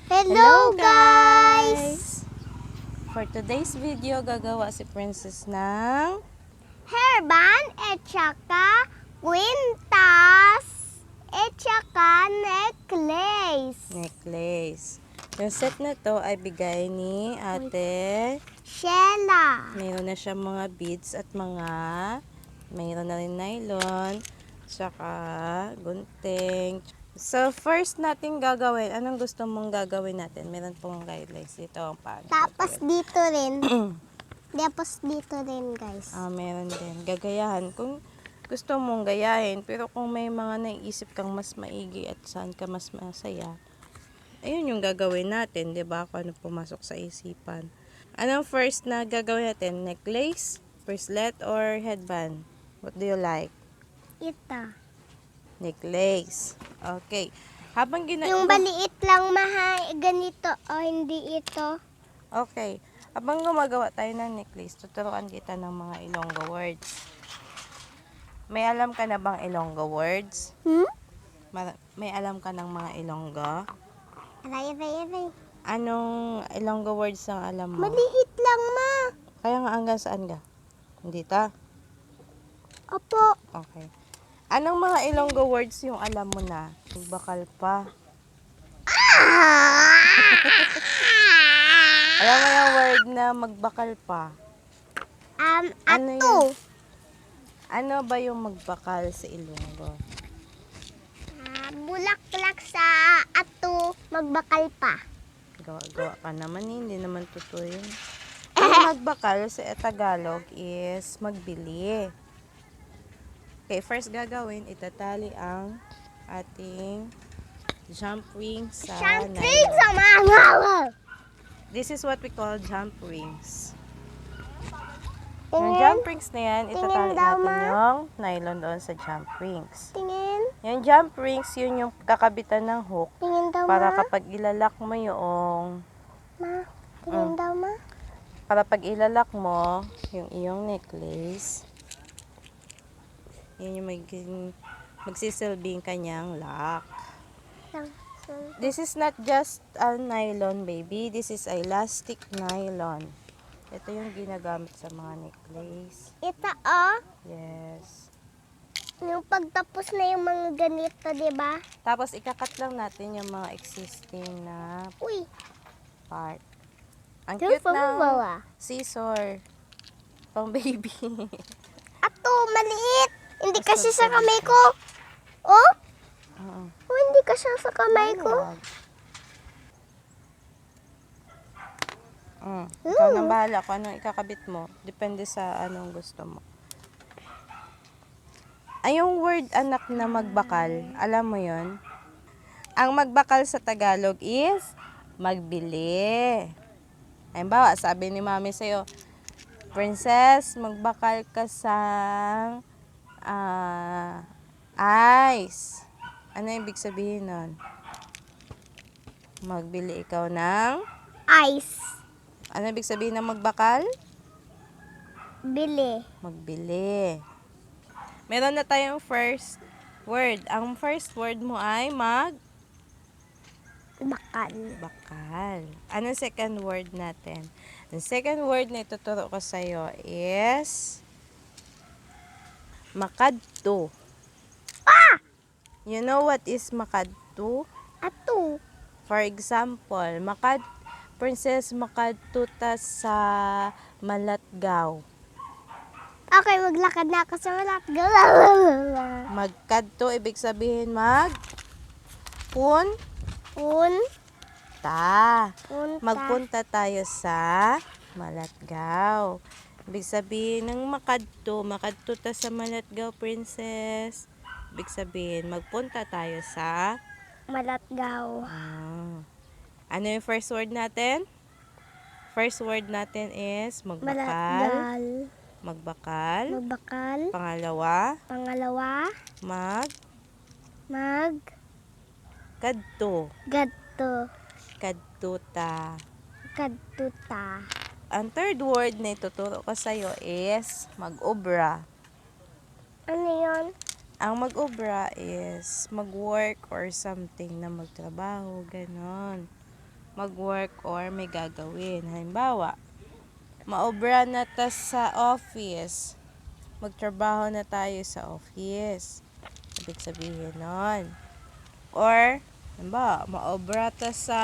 Hello guys! For today's video, gagawa si Princess ng Hairband at saka kwintas at saka necklace. Yung set na to ay bigay ni Ate. Sheila. Mayroon na siya mga beads at mayroon na rin nylon, tsaka gunting. So, first natin gagawin, anong gusto mong gagawin natin? Meron pong guidelines dito ang paano Tapos gagawin. dito rin. Tapos dito rin guys. Meron din. Gagayahan. Kung gusto mong gayahin, pero kung may mga naiisip kang mas maigi at saan ka mas masaya, ayun yung gagawin natin, di ba? Kung ano pumasok sa isipan. Anong first na gagawin natin? Necklace, bracelet, or headband? What do you like? Ito. Necklace. Okay. Habang Yung maliit lang ganito o hindi ito. Okay. Habang gumagawa tayo ng necklace, tuturuan kita ng mga Ilonggo words. May alam ka na bang Ilonggo words? May alam ka ng mga Ilonggo? Aray. Anong Ilonggo words ang alam mo? Maliit lang ma. Kaya nga hanggang saan ka? Dito? Opo. Okay. Anong mga Ilonggo words yung alam mo na? Bakal pa. Alam mo yung word na magbakal pa? Ano Ato. yun? Ano ba yung magbakal sa Ilonggo? Bulaklak sa ato magbakal pa. Gawa ka naman, hindi naman totoo yun. Ang magbakal sa Tagalog is magbili. Okay, first gagawin, itatali ang ating jump ring sa Siyempre nylon. sa mga. This is what we call jump rings. Yung Tingin. jump rings na yan, itatali Tingin daw, natin Ma. yung nylon doon sa jump rings. Tingin. Yung jump rings, yun yung kakabitan ng hook Tingin daw para ma. kapag ilalak mo yung Tingin daw ma. para pag ilalak mo yung iyong necklace, yun yung magsisilbing kanyang lock. This is not just a nylon, baby. This is elastic nylon. Ito yung ginagamit sa mga necklace. Ito oh. Yes. Yung pagtapos na yung mga ganito, di ba? Tapos ikakat lang natin yung mga existing na Uy. part. Ang Yung cute ng pambawa. scissor. Pang baby. Ato, maliit. Hindi kasi sa kamay ko. Oh? Oo. Oh, hindi kasi sa kamay ko. Ikaw nang bahala kung anong ikakabit mo. Depende sa anong gusto mo. Ay, yung word anak na magbakal, alam mo yon? Ang magbakal sa Tagalog is magbili. Halimbawa, sabi ni mami sa'yo, Princess, magbakal ka sa ice. Ano ibig sabihin nun? Magbili ikaw ng Ice. ano ibig sabihin ng magbakal? Bili. Magbili. Meron na tayong first word. Ang first word mo ay Bakal. bakal. Ano second word natin? Ang second word na ituturo ko sa'yo is makadto. You know what is makadto? Ato. For example, Princess makadto ta sa Malatgaw. Okay, maglakad na ako sa malap. Magkadto, ibig sabihin punta. Punta. Magpunta tayo sa Malatgaw. Ibig sabihin ng makadto ta sa Malatgaw, Princess. Ibig sabihin, magpunta tayo sa Malatgaw. Ano yung first word natin? First word natin is magbakal. Malatgal. Magbakal. Magbakal. Pangalawa, Pangalawa. kadto. Gadto. Kadtuta. Kadtuta. Ang third word na ituturo ko sa'yo is mag-obra. Ano yun? Ang mag-obra is mag-work or something na magtrabaho, ganon. mag-work or may gagawin. Halimbawa, maobra na ta sa office. Magtrabaho na tayo sa office. Ibig sabihin nun. Or, halimbawa, maobra ta sa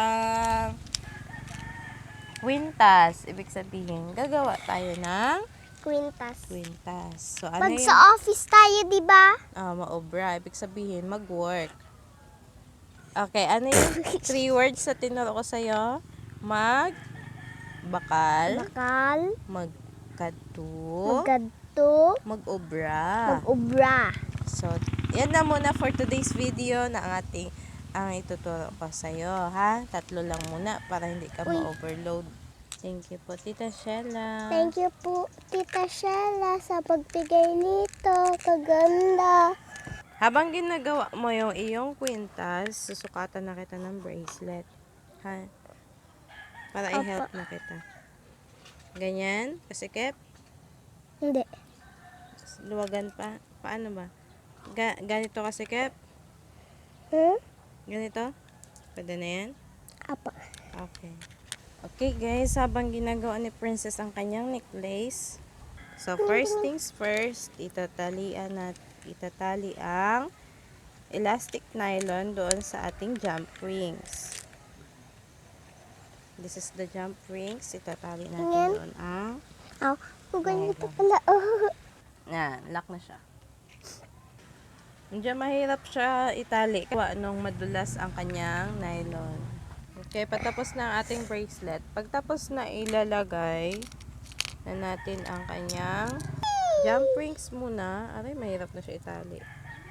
kwintas. Ibig sabihin, gagawa tayo ng Quintas. kwintas. So, ano Pag yung sa office tayo, di ba? maobra? Ibig sabihin, mag-work. Okay, ano yung 3 words na tinuro ko sa'yo? Bakal, Bakal, magkadto, maggadto, mag-obra. mag-ubra. So, yan na muna for today's video na ang ituturo ko sa'yo, ha? 3 lang muna para hindi ka Uy. ma-overload. Thank you po, Tita Shella. Thank you po, Tita Shella, sa pagbigay nito. Kaganda. Habang ginagawa mo yung iyong kwintas, susukatan na kita ng bracelet. Ha? Para Opo. i-help na kita. Ganyan? Kasikip? Hindi. Luwagan pa? Paano ba? Ganito kasikip? Ganito? Pwede na yan? Apa. Okay. Okay guys, habang ginagawa ni Princess ang kanyang necklace, so first things first, itatali ang elastic nylon doon sa ating jump rings. This is the jump rings. Itatali natin Yan. doon ang Aw, ganito pala. Oh. yan, lock na siya. Medyo mahirap siya itali kaya nung madulas ang kanyang nylon. Okay, patapos na ang ating bracelet. Pagtapos na ilalagay na natin ang kanyang jump rings muna. Aray, mahirap na siya itali.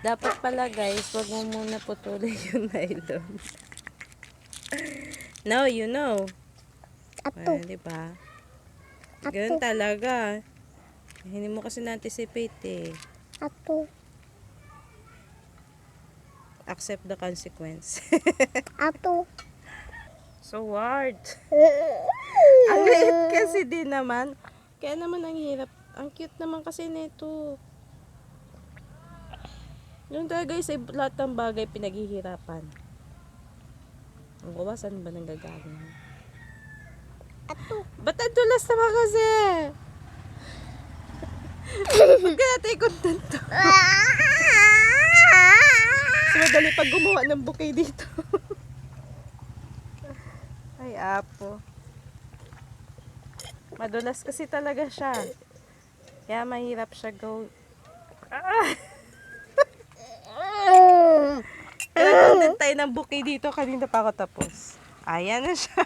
Dapat pala guys, wag mo muna putulin yung nylon. Now you know. Ato. Diba? Ato. Ganun talaga. Hindi mo kasi na-anticipate eh. Ato. Accept the consequence. Ato. So hard. Ang liit kasi din naman. Kaya naman ang hirap. Ang cute naman kasi nito. Yung talaga guys, lahat ng bagay pinaghihirapan. Ang saan ba nang gagaling? Ato. Ba't ang dulas naman kasi? Huwag ka natin i-content to. So, madali pag gumawa ng bouquet dito. Ay, apo. Madulas kasi talaga siya. Kaya mahirap siya go. Kailangan tayo ng bouquet dito. Kanina pa ako tapos. Ayan na siya.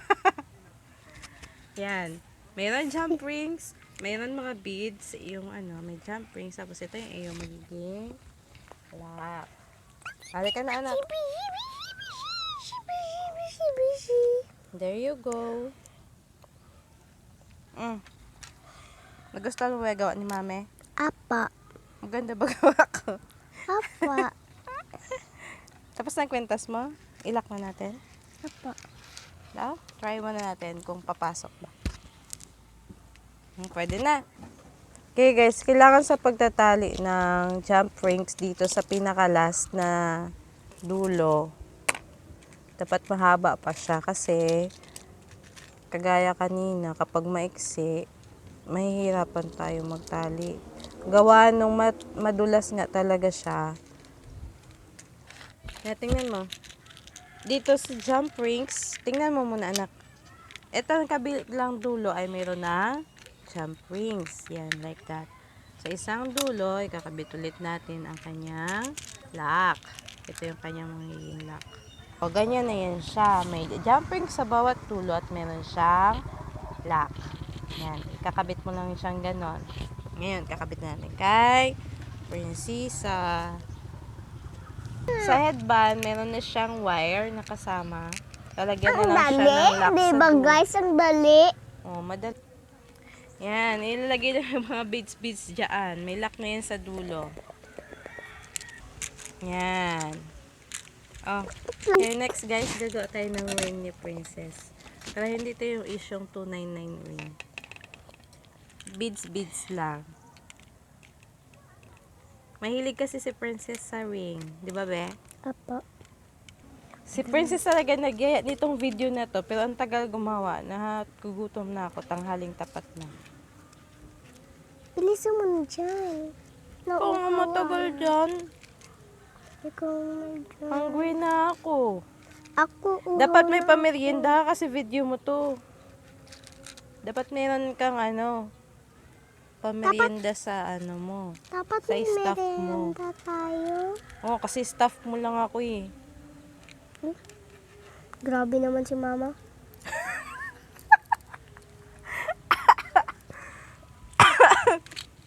Yan. Mayroon jump rings. Mayroon mga beads. Yung may jump rings. Tapos ito yung iyong magiging lock. Halika na anak. There you go. Nagustuhan mo ba yung gawa ni mame? Apa. Maganda ba gawa ko? Apa. Tapos na ang kwentas mo? Ilak na natin. Apa. No? Try mo na natin kung papasok ba. Pwede na. Okay guys, kailangan sa pagtatali ng jump rings dito sa pinaka-last na dulo, dapat mahaba pa siya kasi kagaya kanina kapag maiksi, mahihirapan tayo magtali. Gawa nung madulas nga talaga siya. Tingnan mo. Dito sa jump rings, tingnan mo muna anak. Ito ang kabilang dulo ay mayroon na jump rings. Yan, like that. Sa isang dulo, ikakabit ulit natin ang kanyang lock. Ito yung kanyang magiging lock. O, ganyan na yan siya. May jump rings sa bawat dulo at meron siyang lock. Yan, ikakabit mo lang siyang ganon. Ngayon, kakabit natin kay Prinsesa. Sa headband, meron na siyang wire na kasama. Lalagyan na lang siya ng lock sa Diba dulo. guys, ang dali. Oh, madali. Yan, ilalagay na yung mga beads dyan. May lock na yan sa dulo. Yan. Oh. Okay, next guys, gagawa tayo ng ring ni Princess. Pero hindi ito yung isyong 299 ring. Beads lang. Mahilig kasi si Princess sa ring. Di ba, be? Apa. Si Princess talaga nagyaya nitong video na to, pero ang tagal gumawa. Gugutom na ako, tanghaling tapat na. Bilisan mo na dyan. Oo nga, matagal dyan. Ikaw na dyan. Hungry na ako. Ako, Dapat may pamerienda ka kasi video mo to. Dapat meron kang pamerienda sa mo. Dapat sa may staff mo. merenda tayo. Oo, kasi staff mo lang ako eh. Grabe naman si mama.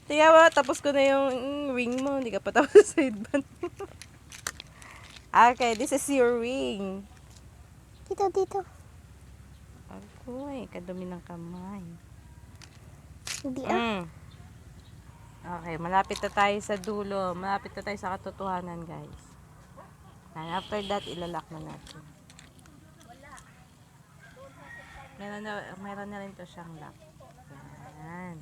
Tiga ba, tapos ko na yung ring mo. Hindi ka pa tapos sa headband mo. Okay, this is your ring. Dito. Agoy, kadumi ng kamay. Hindi Okay, malapit na tayo sa dulo. Malapit na tayo sa katotohanan, guys. And after that, ilalak na natin. Meron na rin to siyang lock. Yan.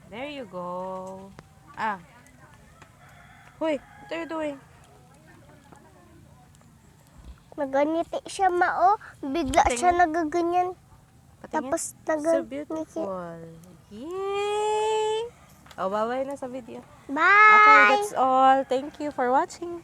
There you go. Hoy, what are you doing? Naganiti siya, mao. Bigla Patingin. siya nagaganyan. Patingin. Tapos So nagaganiti. beautiful. Yay! Oh, bye-bye na sa video. Bye! Okay, that's all. Thank you for watching.